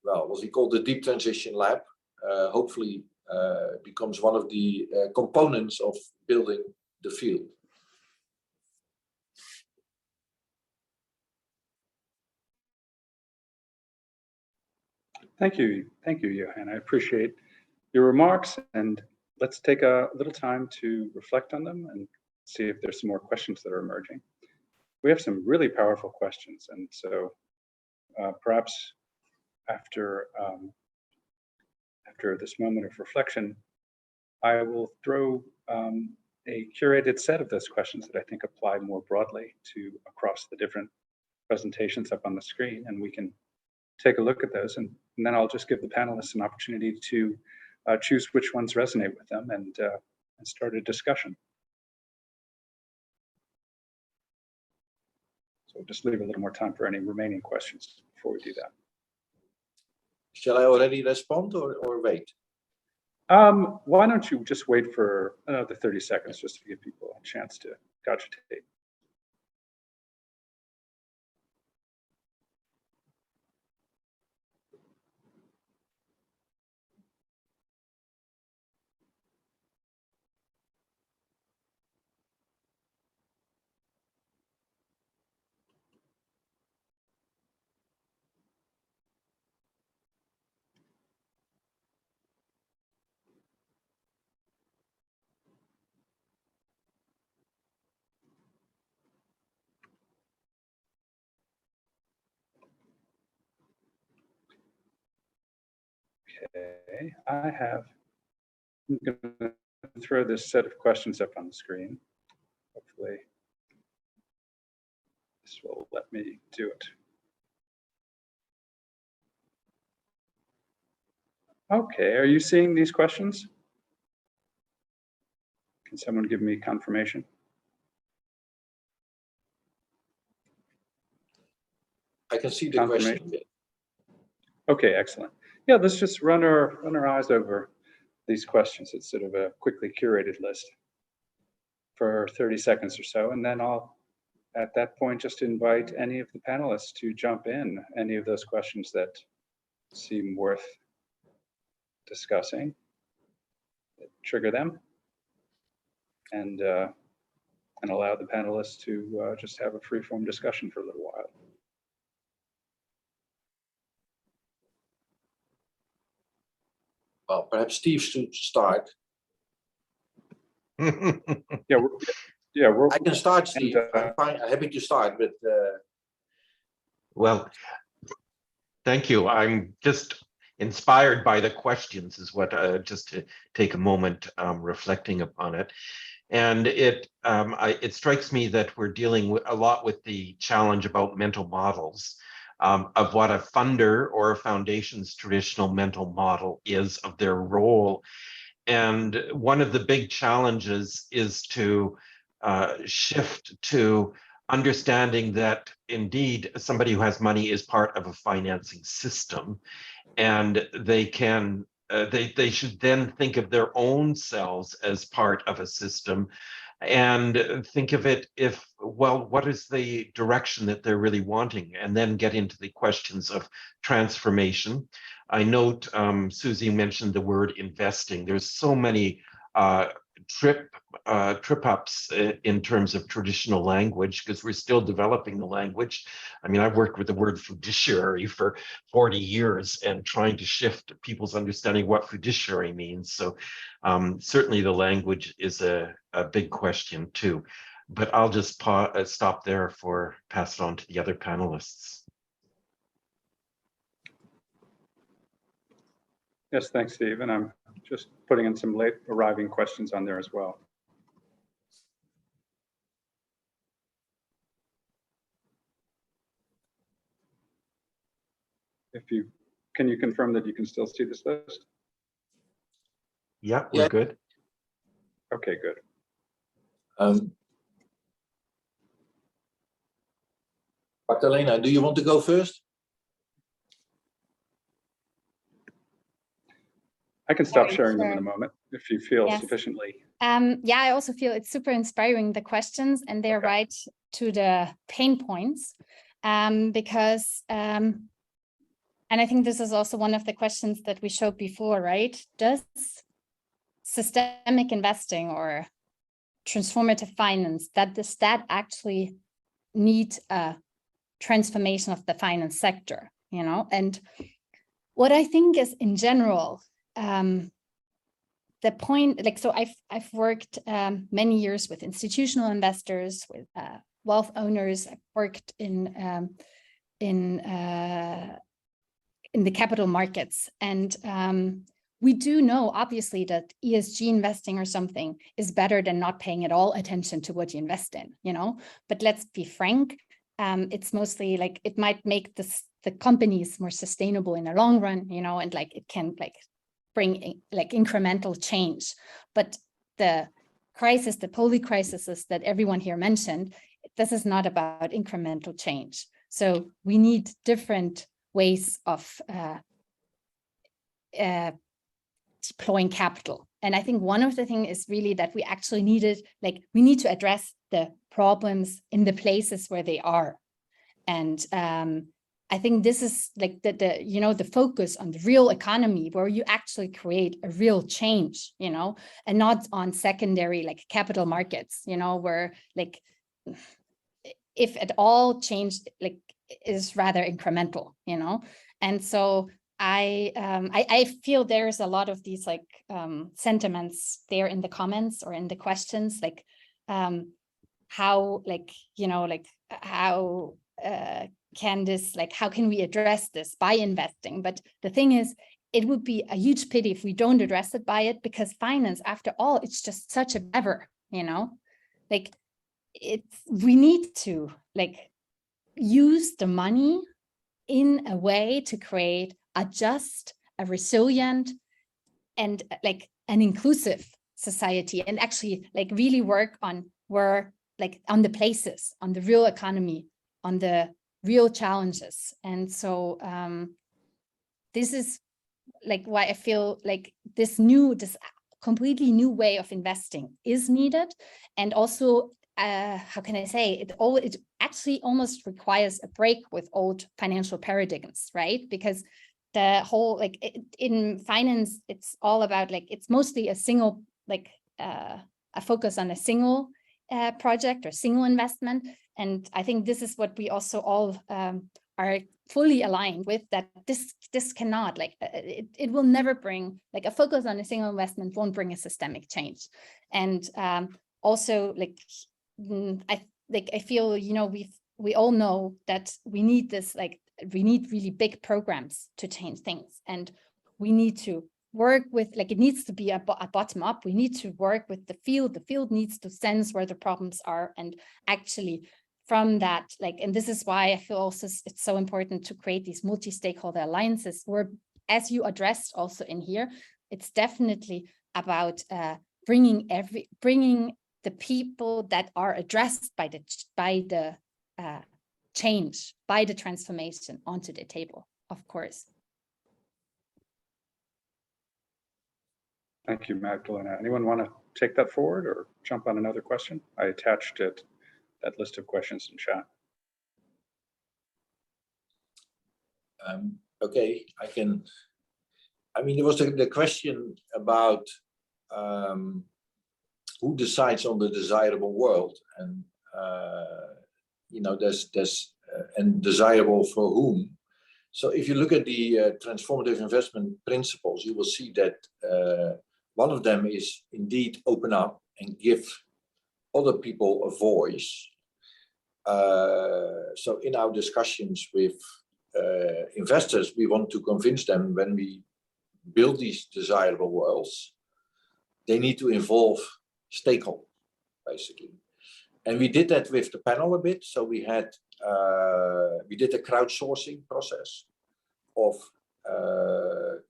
what we call the Deep Transition Lab. Hopefully becomes one of the components of building the field. Thank you, Johan. I appreciate your remarks, and let's take a little time to reflect on them and see if there's some more questions that are emerging. We have some really powerful questions, and so perhaps after this moment of reflection, I will throw a curated set of those questions that I think apply more broadly to across the different presentations up on the screen, and we can take a look at those, and then I'll just give the panelists an opportunity to choose which ones resonate with them and start a discussion. So just leave a little more time for any remaining questions before we do that. Shall I already respond or wait? Why don't you just wait for another 30 seconds just to give people a chance to cogitate. Okay, I'm going to throw this set of questions up on the screen. Hopefully this will let me do it. Okay, are you seeing these questions? Can someone give me confirmation? I can see the question. Okay, excellent. Yeah, let's just run our eyes over these questions. It's sort of a quickly curated list for 30 seconds or so, and then I'll, at that point, just invite any of the panelists to jump in, any of those questions that seem worth discussing, trigger them, and allow the panelists to just have a free-form discussion for a little while. Well, perhaps Steve should start. Yeah, I can start, Steve. I'm fine. I'm happy to start, but well, thank you. I'm just inspired by the questions, is what just to take a moment reflecting upon it. And it strikes me that we're dealing a lot with the challenge about mental models. Of what a funder or a foundation's traditional mental model is of their role. And one of the big challenges is to shift to understanding that indeed somebody who has money is part of a financing system, and they can they should then think of their own selves as part of a system, and think of it what is the direction that they're really wanting, and then get into the questions of transformation. I note Susie mentioned the word investing. There's so many trip ups in terms of traditional language, because we're still developing the language. I mean, I've worked with the word fiduciary for 40 years and trying to shift people's understanding of what fiduciary means. So certainly the language is a big question too. But I'll just stop there pass it on to the other panelists. Yes, thanks, Steve. And I'm just putting in some late arriving questions on there as well. Can you confirm that you can still see this list? Yeah, we're Yeah. good. Okay, good. Magdalena, do you want to go first? I can stop Sorry, sharing them sure. in a moment if you feel Yes. sufficiently. Yeah, I also feel it's super inspiring, the questions, and they're Okay. right to the pain points, because, and I think this is also one of the questions that we showed before, right? Does systemic investing or transformative finance, does that actually need a transformation of the finance sector, you know? And what I think is in general, the point, like, so I've worked many years with institutional investors, with wealth owners. I've worked in the capital markets, and we do know obviously that ESG investing or something is better than not paying at all attention to what you invest in, you know. But let's be frank, it's mostly like it might make the companies more sustainable in the long run, you know, and like it can like bring like incremental change. But the crisis, the polycrisis that everyone here mentioned, this is not about incremental change. So we need different ways of deploying capital. And I think one of the things is really that we actually we need to address the problems in the places where they are. And I think this is like the focus on the real economy, where you actually create a real change, you know, and not on secondary like capital markets, you know, where like if at all change like is rather incremental, you know. And so I feel there's a lot of these like sentiments there in the comments or in the questions, like how like, you know, like how can this, like, how can we address this by investing? But the thing is, it would be a huge pity if we don't address it by it, because finance, after all, it's just such a lever, you know, like we need to like use the money in a way to create a just, a resilient, and like an inclusive society, and actually like really work on where, like on the places, on the real economy, on the real challenges. And so this is like why I feel like this completely new way of investing is needed. And also, how can I say, it actually almost requires a break with old financial paradigms, right? Because the whole, like in finance, it's all about like, it's mostly a single, like a focus on a single project or single investment. And I think this is what we also all are fully aligned with, that this cannot, like it will never bring, like a focus on a single investment won't bring a systemic change. And also like I feel, you know, we all know that we need this, like we need really big programs to change things, and we need to work with, like it needs to be a bottom up. We need to work with the field needs to sense where the problems are, and actually from that, like, and this is why I feel also it's so important to create these multi-stakeholder alliances, where, as you addressed also in here, it's definitely about bringing the people that are addressed by the change, by the transformation onto the table, of course. Thank you, Magdalena. Anyone want to take that forward or jump on another question? I attached that list of questions in chat. Okay, I mean, there was the question about who decides on the desirable world, and you know, there's and desirable for whom. So if you look at the transformative investment principles, you will see that one of them is indeed open up and give other people a voice. So in our discussions with investors, we want to convince them, when we build these desirable worlds, they need to involve stakeholders, basically. And we did that with the panel a bit. So we did a crowdsourcing process of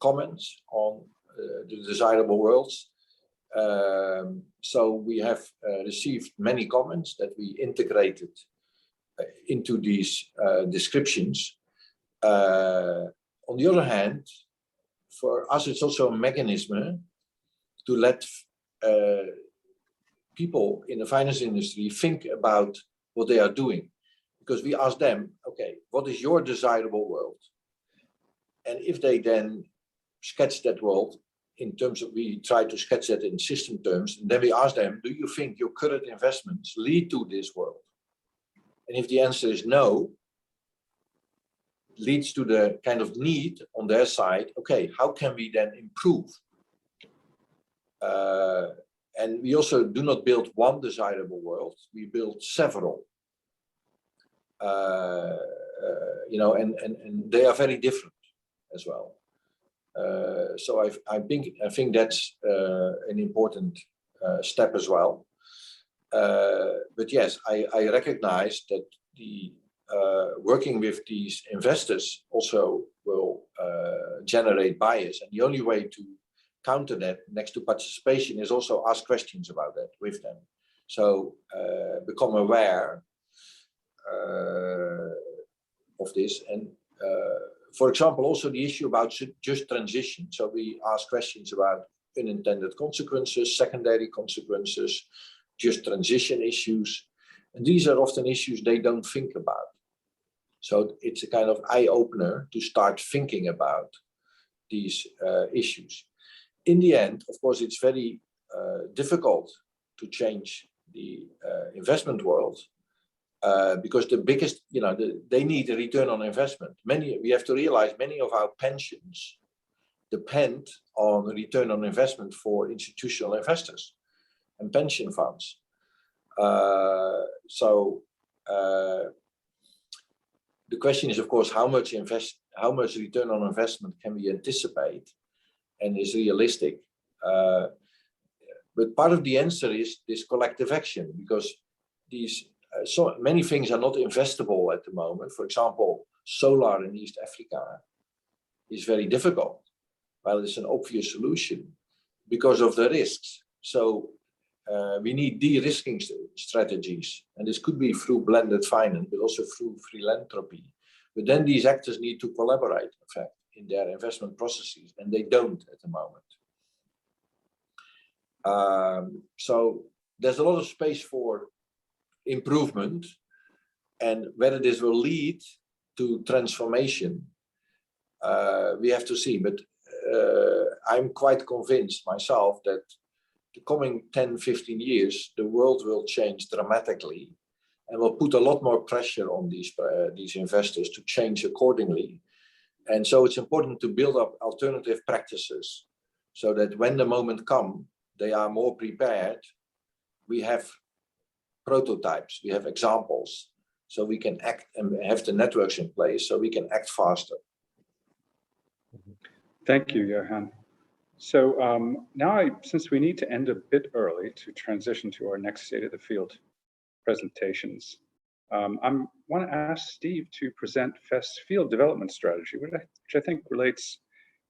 comments on the desirable worlds. So we have received many comments that we integrated into these descriptions. On the other hand, for us, it's also a mechanism to let people in the finance industry think about what they are doing. Because we ask them, okay, what is your desirable world? And if they then sketch that world in terms of, we try to sketch that in system terms, and then we ask them, do you think your current investments lead to this world? And if the answer is no, leads to the kind of need on their side, okay, how can we then improve? And we also do not build one desirable world, we build several. You know, and they are very different as well. So I think that's an important step as well. But yes, I recognize that the working with these investors also will generate bias, and the only way to counter that next to participation is also ask questions about that with them. So become aware of this, and for example, also the issue about just transition. So we ask questions about unintended consequences, secondary consequences, just transition issues. And these are often issues they don't think about. So it's a kind of eye-opener to start thinking about these issues. In the end, of course, it's very difficult to change the investment world. Because the biggest, you know, they need a return on investment. We have to realize many of our pensions depend on a return on investment for institutional investors and pension funds. So the question is, of course, how much return on investment can we anticipate and is realistic? But part of the answer is this collective action, because these so many things are not investable at the moment. For example, solar in East Africa is very difficult. Well, it's an obvious solution because of the risks. So we need de-risking strategies, and this could be through blended finance, but also through philanthropy. But then these actors need to collaborate, in fact, in their investment processes, and they don't at the moment. So there's a lot of space for improvement, and whether this will lead to transformation, we have to see. But I'm quite convinced myself that the coming 10-15 years, the world will change dramatically and will put a lot more pressure on these investors to change accordingly. And so it's important to build up alternative practices so that when the moment comes, they are more prepared. We have prototypes, we have examples, so we can act and have the networks in place so we can act faster. Thank you, Johan. So now, since we need to end a bit early to transition to our next State of the Field presentations, I want to ask Steve to present FEST's field development strategy, which I think relates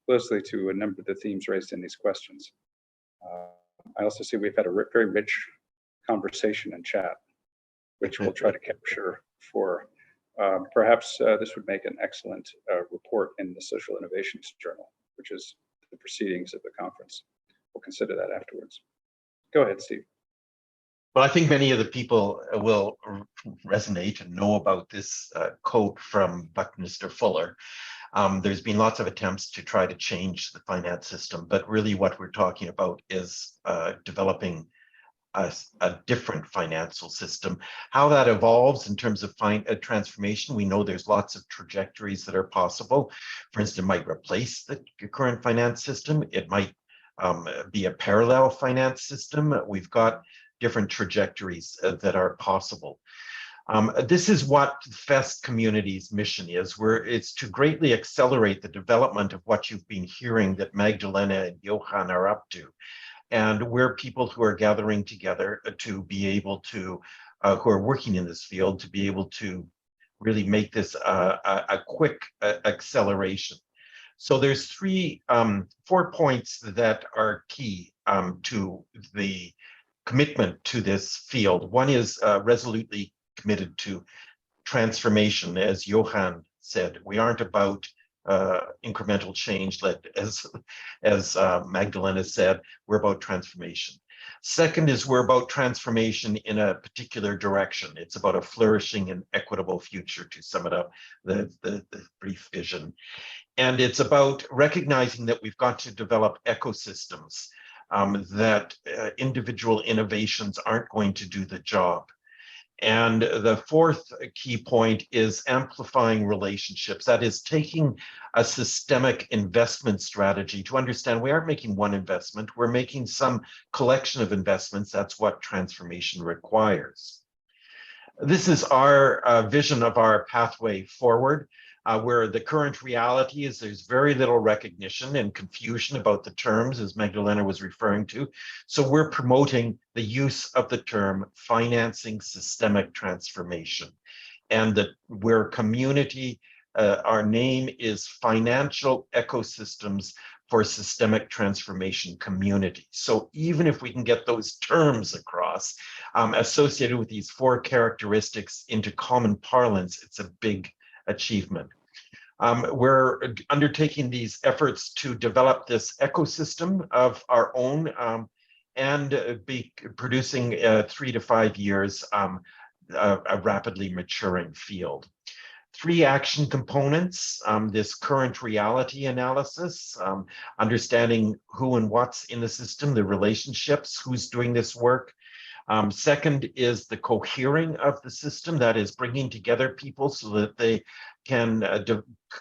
closely to a number of the themes raised in these questions. I also see we've had a very rich conversation and chat, which we'll try to capture for perhaps this would make an excellent report in the Social Innovations Journal, which is the proceedings of the conference. We'll consider that afterwards. Go ahead, Steve. Well, I think many of the people will resonate and know about this quote from Buckminster Fuller. There's been lots of attempts to try to change the finance system, but really what we're talking about is developing a different financial system. How that evolves in terms of transformation, we know there's lots of trajectories that are possible. For instance, it might replace the current finance system. It might be a parallel finance system. We've got different trajectories that are possible. This is what FEST Community's mission is, where it's to greatly accelerate the development of what you've been hearing that Magdalena and Johan are up to. And we're people who are gathering together to be able to, who are working in this field, to be able to really make this a quick acceleration. So there's 4 points that are key to the commitment to this field. One is resolutely committed to transformation. As Johan said, we aren't about incremental change, as Magdalena said, we're about transformation. Second is we're about transformation in a particular direction. It's about a flourishing and equitable future, to sum it up, the brief vision. And it's about recognizing that we've got to develop ecosystems, that individual innovations aren't going to do the job. And the fourth key point is amplifying relationships. That is taking a systemic investment strategy to understand we aren't making one investment, we're making some collection of investments. That's what transformation requires. This is our vision of our pathway forward. Where the current reality is there's very little recognition and confusion about the terms, as Magdalena was referring to. So we're promoting the use of the term financing systemic transformation. And that we're community, our name is Financial Ecosystems for Systemic Transformation Community. So even if we can get those terms across, associated with these 4 characteristics into common parlance, it's a big achievement. We're undertaking these efforts to develop this ecosystem of our own and be producing 3 to 5 years a rapidly maturing field. 3 action components, this current reality analysis, understanding who and what's in the system, the relationships, who's doing this work. Second is the cohering of the system, that is bringing together people so that they can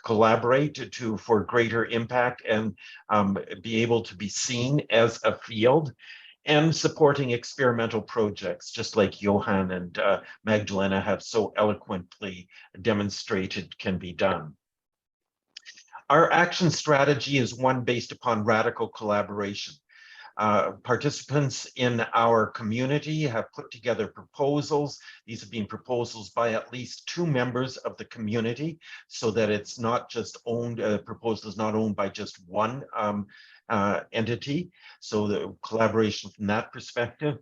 collaborate for greater impact and be able to be seen as a field, and supporting experimental projects, just like Johan and Magdalena have so eloquently demonstrated can be done. Our action strategy is one based upon radical collaboration. Participants in our community have put together proposals. These have been proposals by at least 2 members of the community, so that it's not just owned, proposal is not owned by just one entity. So the collaboration from that perspective.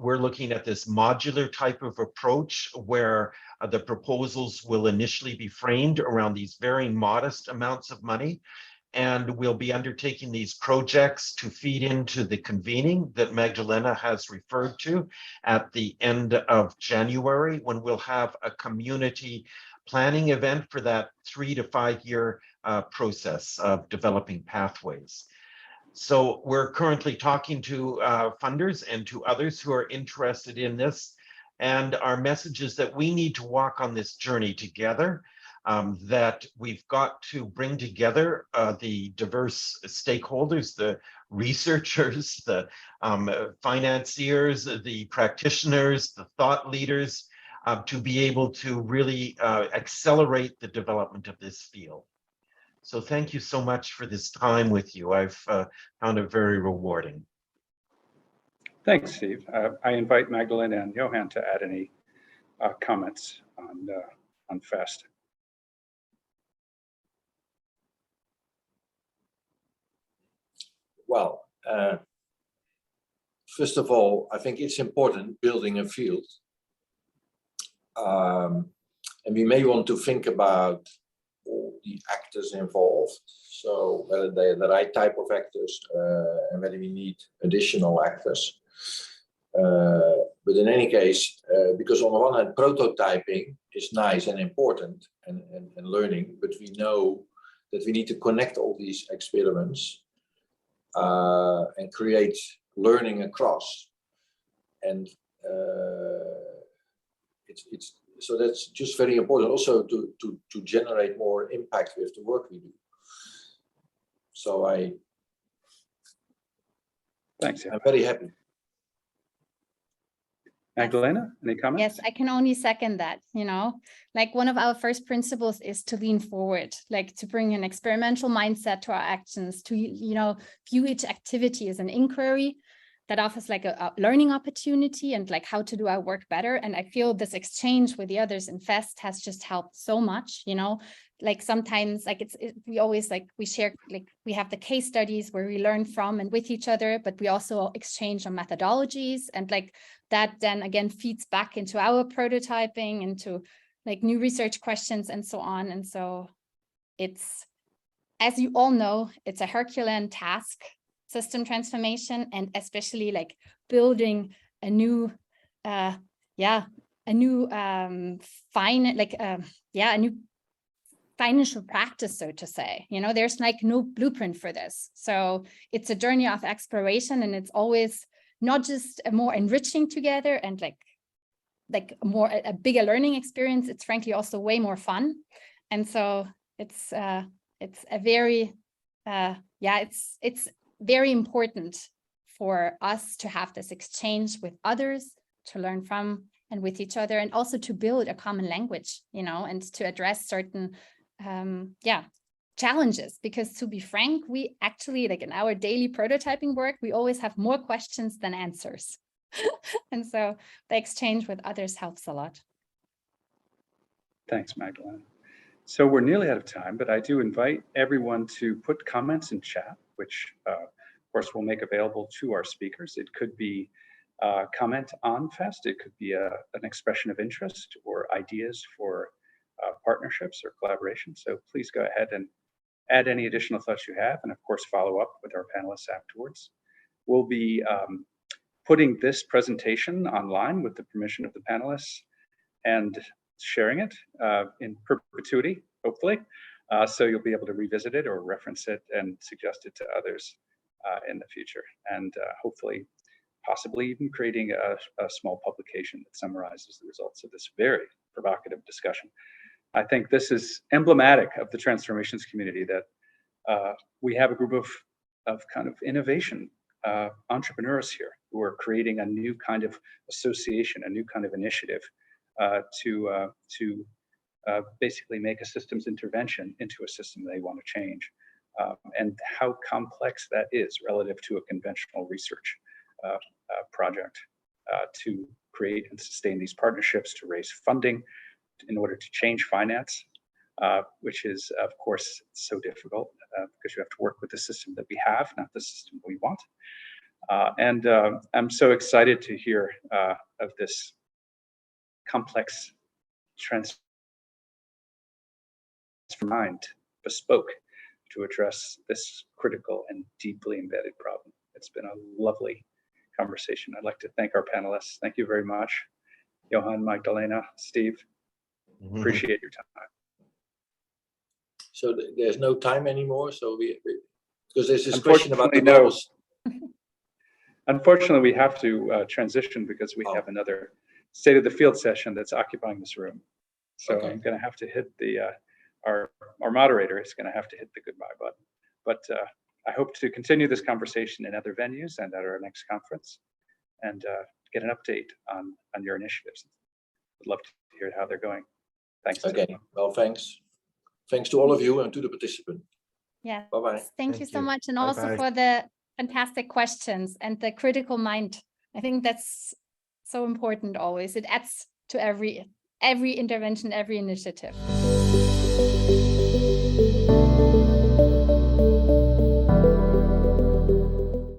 We're looking at this modular type of approach where the proposals will initially be framed around these very modest amounts of money. And we'll be undertaking these projects to feed into the convening that Magdalena has referred to at the end of January, when we'll have a community planning event for that 3 to 5 year process of developing pathways. So we're currently talking to funders and to others who are interested in this. And our message is that we need to walk on this journey together. That we've got to bring together the diverse stakeholders, the researchers, the financiers, the practitioners, the thought leaders, to be able to really accelerate the development of this field. So thank you so much for this time with you. I've found it very rewarding. Thanks, Steve. I invite Magdalena and Johan to add any comments on FEST. Well, first of all, I think it's important building a field. And we may want to think about all the actors involved. So whether they're the right type of actors and whether we need additional actors. But in any case, because on the one hand, prototyping is nice and important and learning, but we know that we need to connect all these experiments and create learning across, and so that's just very important also to generate more impact with the work we do. So Thanks. I'm very happy. Magdalena, any comments? Yes, I can only second that, you know, like one of our first principles is to lean forward, like to bring an experimental mindset to our actions, to, you know, view each activity as an inquiry that offers like a learning opportunity and like how to do our work better. And I feel this exchange with the others in FEST has just helped so much, you know, like sometimes like we always like we share, like we have the case studies where we learn from and with each other, but we also exchange on methodologies, and like that then again feeds back into our prototyping, into like new research questions and so on. And so it's, as you all know, it's a Herculean task, system transformation, and especially like building a new a new financial practice, so to say. You know, there's like no blueprint for this. So it's a journey of exploration, and it's always not just a more enriching together and like a bigger learning experience. It's frankly also way more fun. And so it's a very it's very important for us to have this exchange with others, to learn from and with each other, and also to build a common language, you know, and to address certain challenges. Because to be frank, we actually, like in our daily prototyping work, we always have more questions than answers. And so the exchange with others helps a lot. Thanks, Magdalena. So we're nearly out of time, but I do invite everyone to put comments in chat, which of course we'll make available to our speakers. It could be a comment on FEST, it could be an expression of interest or ideas for partnerships or collaboration. So please go ahead and add any additional thoughts you have, and of course follow up with our panelists afterwards. We'll be putting this presentation online with the permission of the panelists and sharing it in perpetuity, hopefully. So you'll be able to revisit it or reference it and suggest it to others in the future. And hopefully, possibly even creating a small publication that summarizes the results of this very provocative discussion. I think this is emblematic of the transformations community, that we have a group of kind of innovation entrepreneurs here who are creating a new kind of association, a new kind of initiative to basically make a systems intervention into a system they want to change, and how complex that is relative to a conventional research project, to create and sustain these partnerships, to raise funding in order to change finance, which is of course so difficult because you have to work with the system that we have, not the system we want. And I'm so excited to hear of this complex mind, bespoke to address this critical and deeply embedded problem. It's been a lovely conversation. I'd like to thank our panelists. Thank you very much, Johan, Magdalena, Steve. Appreciate your time. So there's no time anymore. So because there's this question about the models. Unfortunately, we have to transition because we have another state of the field session that's occupying this room. So okay. I'm going to have to hit the our moderator is going to have to hit the goodbye button. But I hope to continue this conversation in other venues and at our next conference, and get an update on your initiatives. I'd love to hear how they're going. Thanks. Okay. Well, thanks. Thanks to all of you and to the participant. Yeah. Bye-bye. Thank you so much. And also for the fantastic questions and the critical mind. I think that's so important always. It adds to every intervention, every initiative.